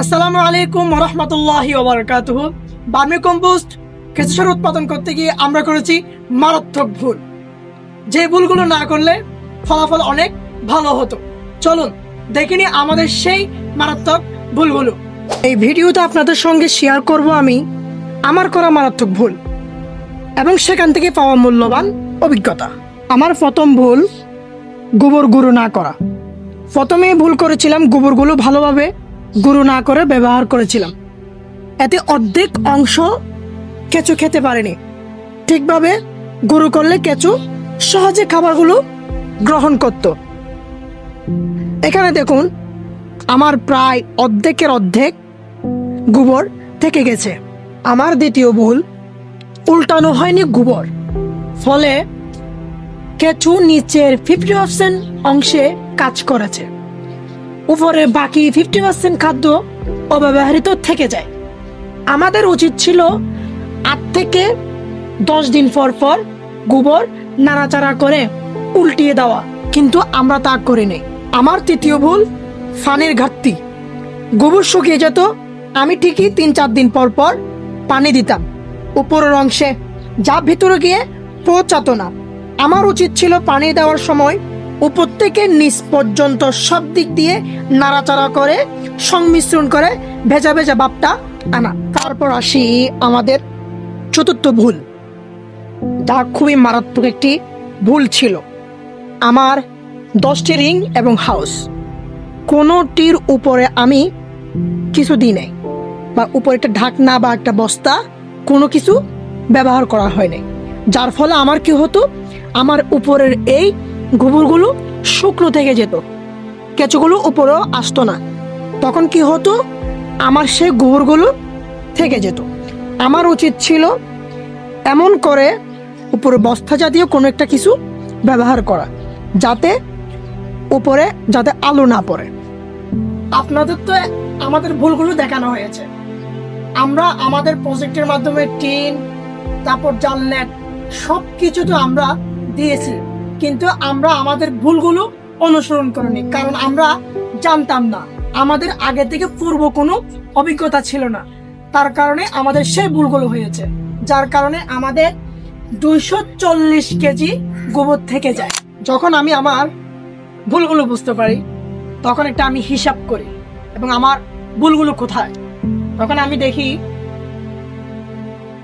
আসসালামু আলাইকুম ওয়া রাহমাতুল্লাহি ওয়া বারাকাতুহু। ভার্মি কম্পোস্ট কেঁচো সার উৎপাদন করতে গিয়ে আমরা করেছি মারাত্মক ভুল। যে ভুলগুলো না করলে ফলাফল অনেক ভালো হতো। চলুন দেখে নিই আমাদের সেই মারাত্মক ভুলগুলো। এই ভিডিওতে আপনাদের সঙ্গে শেয়ার করব আমি আমার করা মারাত্মক ভুল এবং সেখান থেকে পাওয়া মূল্যবান অভিজ্ঞতা। আমার প্রথম ভুল গোবর গুঁড়ো না করা। প্রথমে ভুল করেছিলাম, গোবরগুলো ভালোভাবে গুঁড়ো না করে ব্যবহার করেছিলাম। এতে অর্ধেক অংশ কেঁচো খেতে পারেনি। ঠিকভাবে গুঁড়ো করলে কেঁচো সহজে খাবারগুলো গ্রহণ করত। এখানে দেখুন আমার প্রায় অর্ধেকের অর্ধেক গোবর থেকে গেছে। আমার দ্বিতীয় ভুল, উল্টানো হয়নি গোবর, ফলে কেঁচো নিচের 50% অংশে কাজ করেছে, উপরে বাকি 50% খাদ্য অব্যবহৃত থেকে যায়। আমাদের উচিত ছিল 8 থেকে 10 দিন পর পর গোবর নাড়াচাড়া করে উল্টিয়ে দেওয়া, কিন্তু আমরা তা করিনি। আমার তৃতীয় ভুল, পানির ঘাটতি। গোবর শুকিয়ে যেত, আমি ঠিকই 3-4 দিন পর পর পানি দিতাম উপরের অংশে, যা ভিতরে গিয়ে পৌঁছাতো না। আমার উচিত ছিল পানি দেওয়ার সময় উপর থেকে নিচ পর্যন্ত সব দিক দিয়ে নাড়াচাড়া করে সংমিশ্রণ করে ভেজা ভেজা ভাবটা আনা। তারপর আসি আমাদের চতুর্থ ভুল, যা খুবই মারাত্মক একটি ভুল ছিল। আমার 10টি রিং এবং হাউস, কোনোটির উপরে আমি কিছু দিই নাই, বা উপরে একটা ঢাকনা বা একটা বস্তা কোনো কিছু ব্যবহার করা হয়নি। যার ফলে আমার কি হতো, আমার উপরের এই গোবরগুলো শুকনো থেকে যেত, কেঁচোগুলো উপরেও আসতো না। তখন কি হতো, আমার সেই গোবরগুলো থেকে যেত। আমার উচিত ছিল এমন করে উপরে বস্তা জাতীয় কোনো একটা কিছু ব্যবহার করা, যাতে উপরে যাতে আলো না পড়ে। আপনাদের তো আমাদের ভুলগুলো দেখানো হয়েছে। আমরা আমাদের প্রজেক্টের মাধ্যমে টিন, তারপর জাল নেট সব কিছু তো আমরা দিয়েছি, কিন্তু আমরা আমাদের ভুলগুলো অনুসরণ করিনি, কারণ আমরা জানতাম না, আমাদের আগে থেকে পূর্ব কোনো অভিজ্ঞতা ছিল না। তার কারণে আমাদের সেই ভুলগুলো হয়েছে, যার কারণে আমাদের 240 কেজি গোবর থেকে যায়। যখন আমি আমার ভুলগুলো বুঝতে পারি, তখন একটা আমি হিসাব করি এবং আমার ভুলগুলো কোথায়, তখন আমি দেখি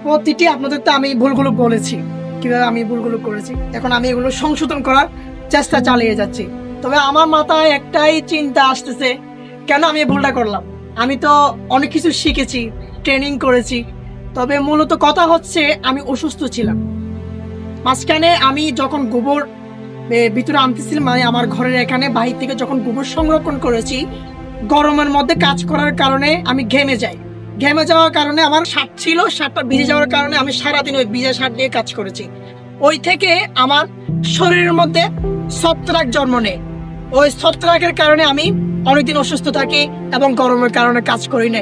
প্রতিটি, আপনাদের তো আমি ভুলগুলো বলেছি কিভাবে আমি ভুলগুলো করেছি, এখন আমি এগুলো সংশোধন করার চেষ্টা চালিয়ে যাচ্ছি। তবে আমার মাথায় একটাই চিন্তা আসতেছে, কেন আমি এই ভুলটা করলাম? আমি তো অনেক কিছু শিখেছি, ট্রেনিং করেছি, তবে মূলত কথা হচ্ছে আমি অসুস্থ ছিলাম। মাঝখানে আমি যখন গোবর ভিতরে আনতেছিলাম, মানে আমার ঘরের এখানে বাহির থেকে যখন গোবর সংরক্ষণ করেছি, গরমের মধ্যে কাজ করার কারণে আমি ঘেমে যাই। ঘেমে যাওয়ার কারণে আমার শার্ট ছিল, শার্টটা ভিজে যাওয়ার কারণে আমি সারাদিন ওই ভিজে শার্ট দিয়ে কাজ করেছি। ওই থেকে আমার শরীরের মধ্যে ছত্রাক জন্ম নেয়। ওই ছত্রাকের কারণে আমি অনেকদিন অসুস্থ থাকি এবং গরমের কারণে কাজ করি না।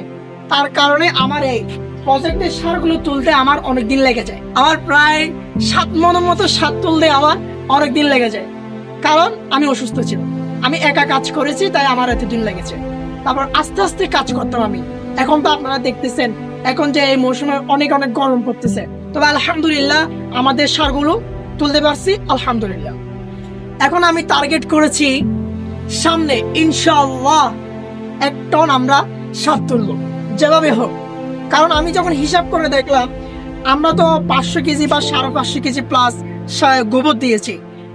তার কারণে আমার এই প্রজেক্টের সারগুলো তুলতে আমার অনেকদিন লেগে যায়। আমার প্রায় 7 মনের মতো সার তুলতে আমার অনেকদিন লেগে যায়, কারণ আমি অসুস্থ ছিলাম। আমি একা কাজ করেছি, তাই আমার এতদিন লেগেছে। তারপর আস্তে আস্তে কাজ করতাম আমি। এখন তো আপনারা দেখতেছেন, এখন যে এই মৌসুমে অনেক অনেক গরম পড়তেছে, তবে আলহামদুলিল্লাহ আমাদের সারগুলো তুলতে পারছি, আলহামদুলিল্লাহ। এখন আমি টার্গেট করেছি সামনে ইনশাআল্লাহ 1 টন আমরা সার তুলবো, যেভাবে হোক। কারণ আমি যখন হিসাব করে দেখলাম, আমরা তো 500 কেজি বা 550 কেজি প্লাস গোবর দিয়েছি,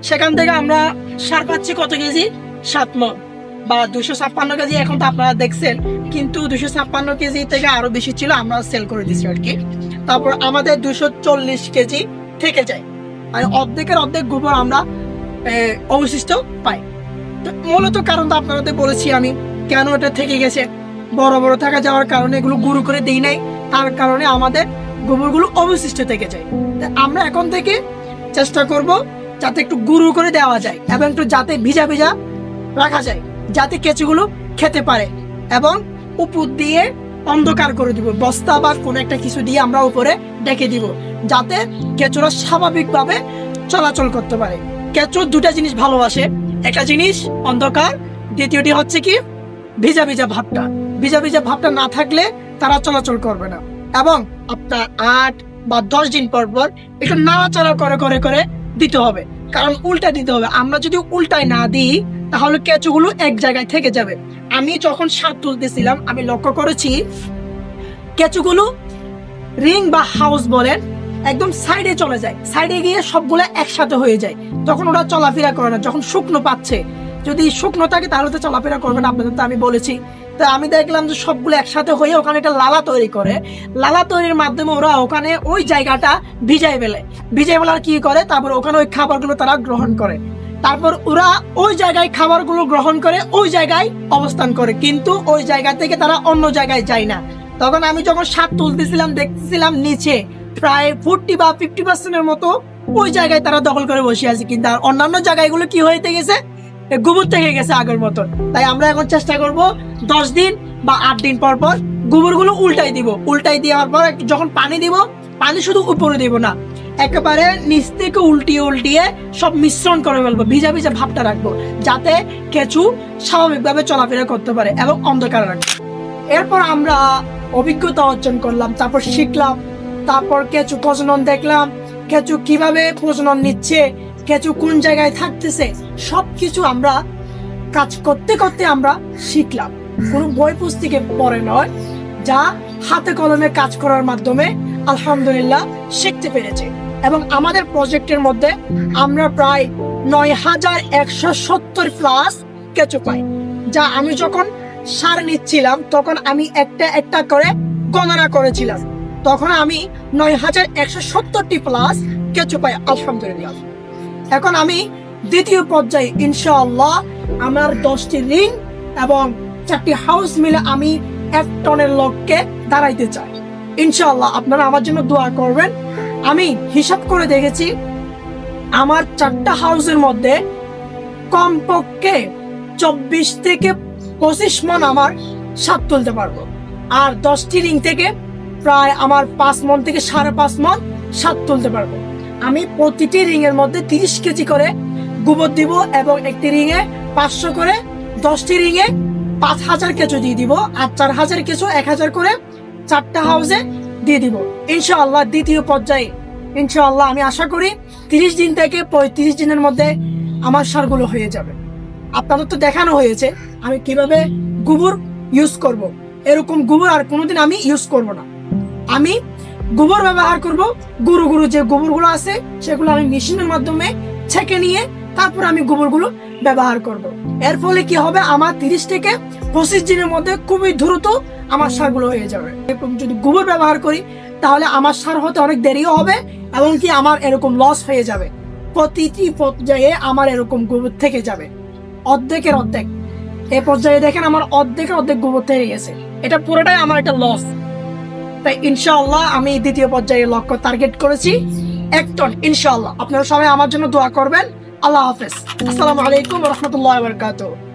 সেখান থেকে আমরা সার পাচ্ছি কত কেজি? 7 মণ বা 256 কেজি। এখন তো আপনারা দেখছেন, কিন্তু 256 কেজি থেকে আরো বেশি ছিল, আমরা সেল করে দিচ্ছি আর কি। তারপর আমাদের 240 কেজি থেকে যায়, মানে অর্ধেকের অর্ধেক গোবর আমরা অবশিষ্ট পাই। তো মূলত কারণ তো আপনাদের বলেছি আমি, কেন এটা থেকে গেছে। বড় বড় থাকা যাওয়ার কারণে এগুলো গুঁড়ো করে দিই নাই, তার কারণে আমাদের গোবরগুলো অবশিষ্ট থেকে যায়। আমরা এখন থেকে চেষ্টা করব যাতে একটু গুঁড়ো করে দেওয়া যায় এবং একটু যাতে ভিজা ভিজা রাখা যায়, যাতে কেঁচোগুলো খেতে পারে। এবং উপর দিয়ে অন্ধকার করে দিব, বস্তা বা কোনো একটা কিছু দিয়ে আমরা উপরে ডেকে দিব, যাতে কেঁচোরা স্বাভাবিকভাবে চলাচল করতে পারে। কেঁচো 2টা জিনিস ভালোবাসে, একটা জিনিস অন্ধকার, দ্বিতীয়টি হচ্ছে কি ভিজা ভিজা ভাবটা। ভিজা ভিজা ভাবটা না থাকলে তারা চলাচল করবে না। এবং আপনার 8 বা 10 দিন পর পর একটু নাড়াচাড়া করে করে করে দিতে হবে, কারণ উল্টা দিতে হবে। আমরা যদি উল্টায় না দিই তাহলে কেঁচুগুলো এক জায়গায় থেকে যাবে। আমি যখন স্বাদ তুলতেছিলাম আমি লক্ষ্য করেছি কেঁচুগুলো রিং বা হাউস বলেন একদম সাইডে চলে যায়, সাইডে গিয়ে সবগুলো একসাথে হয়ে যায়, তখন ওরা চলাফেরা করে না। যখন শুকনো পাচ্ছে, যদি শুকনো থাকে তাহলে তো চলাফেরা করবে না, আপনাদের তো আমি বলেছি। তো আমি দেখলাম যে সবগুলো একসাথে হয়ে ওখানে একটা লালা তৈরি করে, লালা তৈরির মাধ্যমে ওরা ওখানে ওই জায়গাটা ভিজাই ফেলে, ভিজাই ফেলার কি করে, তারপর ওখানে ওই খাবারগুলো তারা গ্রহণ করে, তারপর ওরা ওই জায়গায় খাবারগুলো গ্রহণ করে ওই জায়গায় অবস্থান করে, কিন্তু ওই জায়গা থেকে তারা অন্য জায়গায় যায় না। তখন আমি যখন স্বাদ তুলতেছিলাম দেখতেছিলাম নিচে প্রায় 40 বা 50% মতো ওই জায়গায় তারা দখল করে বসে আছে, কিন্তু আর অন্যান্য জায়গাগুলো কি হয়ে গেছে, গোবর থেকে গেছে আগের মতন। তাই আমরা এখন চেষ্টা করব 10 দিন বা 8 দিন পর পর গোবরগুলো উল্টাই দিব, উল্টাই দেওয়ার পর যখন পানি দিব, পানি শুধু উপরে দিব না, একেবারে নিচ থেকে উল্টিয়ে উল্টিয়ে সব মিশ্রণ করে ফেলবো, ভিজা ভিজা ভাবটা রাখবো, যাতে কেঁচু স্বাভাবিকভাবে চলাফেরা করতে পারে এবং অন্ধকার রাখবো। এরপর আমরা অভিজ্ঞতা অর্জন করলাম, তারপর শিখলাম, তারপর কেঁচু প্রজনন দেখলাম, কেঁচু কিভাবে প্রজনন নিচ্ছে, কেঁচু কোন জায়গায় থাকতেছে, সবকিছু আমরা কাজ করতে করতে আমরা শিখলাম। কোনো বই পুস্তকে পড়ে নয়, যা হাতে কলমে কাজ করার মাধ্যমে আলহামদুলিল্লাহ শিখতে পেরেছি। এবং আমাদের প্রজেক্টের মধ্যে আমরা প্রায় 9170 প্লাস কেঁচু পাই, যা আমি যখন সার নিচ্ছিলাম তখন আমি একটা একটা করে গণনা করেছিলাম, তখন আমি 9170টি প্লাস কেঁচু পাই আলহামদুলিল্লাহ। এখন আমি দ্বিতীয় পর্যায়ে ইনশাআল্লাহ আমার 10টি রিং এবং 4টি হাউস মিলে আমি 1 টনের লক্ষ্যে দাঁড়াইতে চাই ইনশাআল্লাহ। আপনারা আমার জন্য দোয়া করবেন। আমি হিসাব করে দেখেছি আমার 4টা হাউসের মধ্যে কমপক্ষে 24 থেকে 25 মন আমার স্বাদ তুলতে পারবো, আর 10টি রিং থেকে প্রায় আমার 5 মন থেকে 5.5 মন স্বাদ তুলতে পারবো। আমি প্রতিটি রিং এর মধ্যে 30 কেজি করে গোবর দিব এবং একটি রিং এ 500 করে, 10টি রিং এ 5000 কেঁচু দিয়ে দিব, আর 4000 কেঁচু 1000 করে 4টা হাউসে দিয়ে দিব ইনশাআল্লাহ। দ্বিতীয় পর্যায়ে ইনশাআল্লাহ আমি আশা করি 30 দিন থেকে 35 দিনের মধ্যে আমার সারগুলো হয়ে যাবে। আপনাদের তো দেখানো হয়েছে আমি কিভাবে গোবর ইউজ করব, এরকম গোবর আর কোনোদিন আমি ইউজ করব না। আমি গোবর ব্যবহার করব, গুরু গুরু যে গোবরগুলো আছে সেগুলো আমি মেশিনের মাধ্যমে ছেঁকে নিয়ে তারপর আমি গোবরগুলো ব্যবহার করব। এর ফলে কি হবে, আমার 30 থেকে 25 দিনের মধ্যে খুবই দ্রুত আমার সারগুলো হয়ে যাবে। এরকম যদি গোবর ব্যবহার করি তাহলে আমার সার হতে অনেক দেরিও হবে এবং কি আমার এরকম লস হয়ে যাবে। প্রতিটি পর্যায়ে আমার এরকম গোবর থেকে যাবে অর্ধেকের অর্ধেক। এই পর্যায়ে দেখেন আমার অর্ধেকের অর্ধেক গোবর থেকে গেছে, এটা পুরোটাই আমার একটা লস। তাই ইনশাআল্লাহ আমি দ্বিতীয় পর্যায়ে লক্ষ্য টার্গেট করেছি 1 টন ইনশাআল্লাহ। আপনারা সবাই আমার জন্য দোয়া করবেন। আল্লাহ হাফেজ। আসসালামু আলাইকুম ওয়া রাহমাতুল্লাহি ওয়া বারাকাতুহু।